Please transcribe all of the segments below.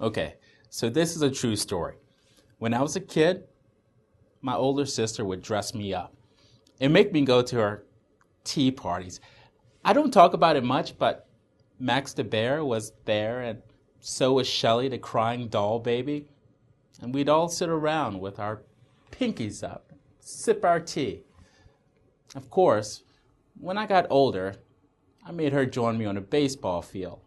Okay, so this is a true story. When I was a kid, my older sister would dress me up and make me go to her tea parties. I don't talk about it much, but Max the bear was there, and so was Shelly the crying doll baby. And we'd all sit around with our pinkies up, sip our tea. Of course, when I got older, I made her join me on a baseball field,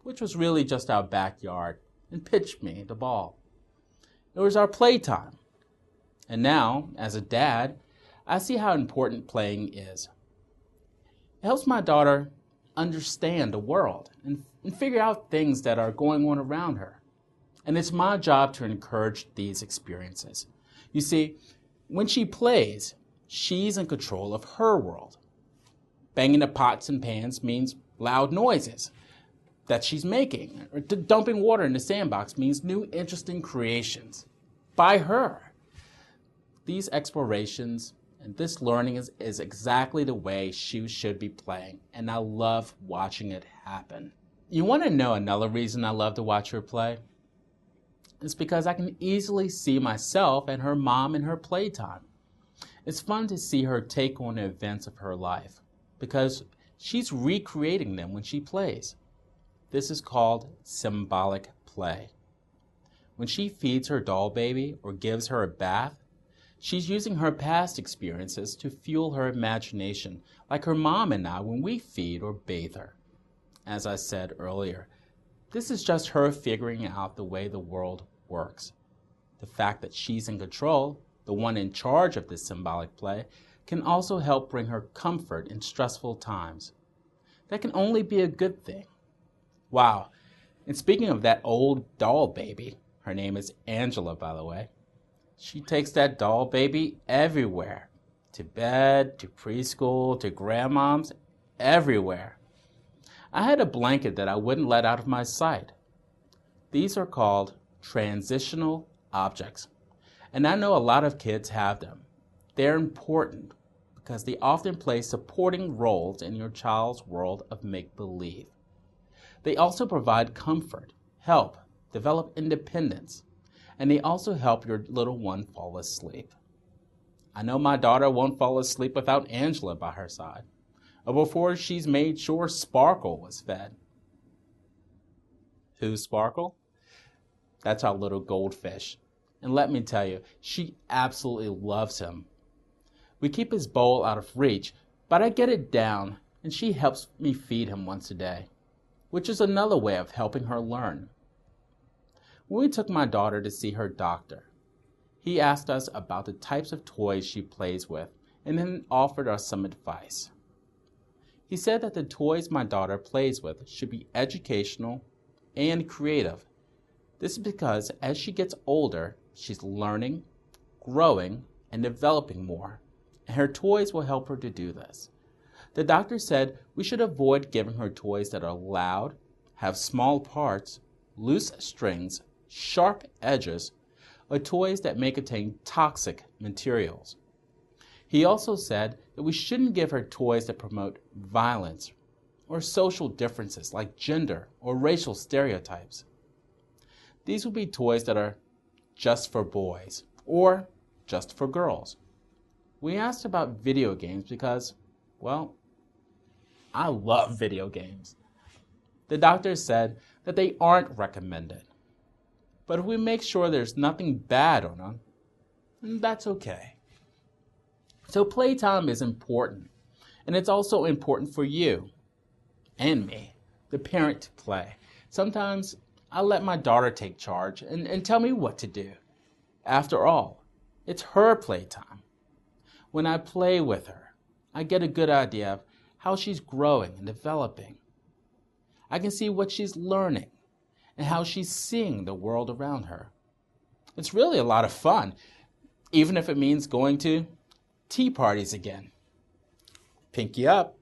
which was really just our backyard, and pitch me the ball. It was our playtime. And now, as a dad, I see how important playing is. It helps my daughter understand the world and figure out things that are going on around her. And it's my job to encourage these experiences. You see, when she plays, she's in control of her world. Banging the pots and pans means loud noises that she's making. Or dumping water in the sandbox means new interesting creations by her. These explorations and this learning is exactly the way she should be playing, and I love watching it happen. You want to know another reason I love to watch her play? It's because I can easily see myself and her mom in her playtime. It's fun to see her take on the events of her life because she's recreating them when she plays. This is called symbolic play. When she feeds her doll baby or gives her a bath, she's using her past experiences to fuel her imagination, like her mom and I when we feed or bathe her. As I said earlier, this is just her figuring out the way the world works. The fact that she's in control, the one in charge of this symbolic play, can also help bring her comfort in stressful times. That can only be a good thing. Wow, and speaking of that old doll baby, her name is Angela, by the way, she takes that doll baby everywhere. To bed, to preschool, to grandmom's, everywhere. I had a blanket that I wouldn't let out of my sight. These are called transitional objects. And I know a lot of kids have them. They're important because they often play supporting roles in your child's world of make-believe. They also provide comfort, help, develop independence, and they also help your little one fall asleep. I know my daughter won't fall asleep without Angela by her side, or before she's made sure Sparkle was fed. Who's Sparkle? That's our little goldfish. And let me tell you, she absolutely loves him. We keep his bowl out of reach, but I get it down, and she helps me feed him once a day, which is another way of helping her learn. When we took my daughter to see her doctor, he asked us about the types of toys she plays with and then offered us some advice. He said that the toys my daughter plays with should be educational and creative. This is because as she gets older, she's learning, growing, and developing more, and her toys will help her to do this. The doctor said we should avoid giving her toys that are loud, have small parts, loose strings, sharp edges, or toys that may contain toxic materials. He also said that we shouldn't give her toys that promote violence or social differences like gender or racial stereotypes. These would be toys that are just for boys or just for girls. We asked about video games because, well, I love video games. The doctor said that they aren't recommended. But if we make sure there's nothing bad on them, then that's okay. So playtime is important, and it's also important for you and me, the parent, to play. Sometimes I let my daughter take charge and tell me what to do. After all, it's her playtime. When I play with her, I get a good idea of how she's growing and developing. I can see what she's learning and how she's seeing the world around her. It's really a lot of fun, even if it means going to tea parties again. Pinky up.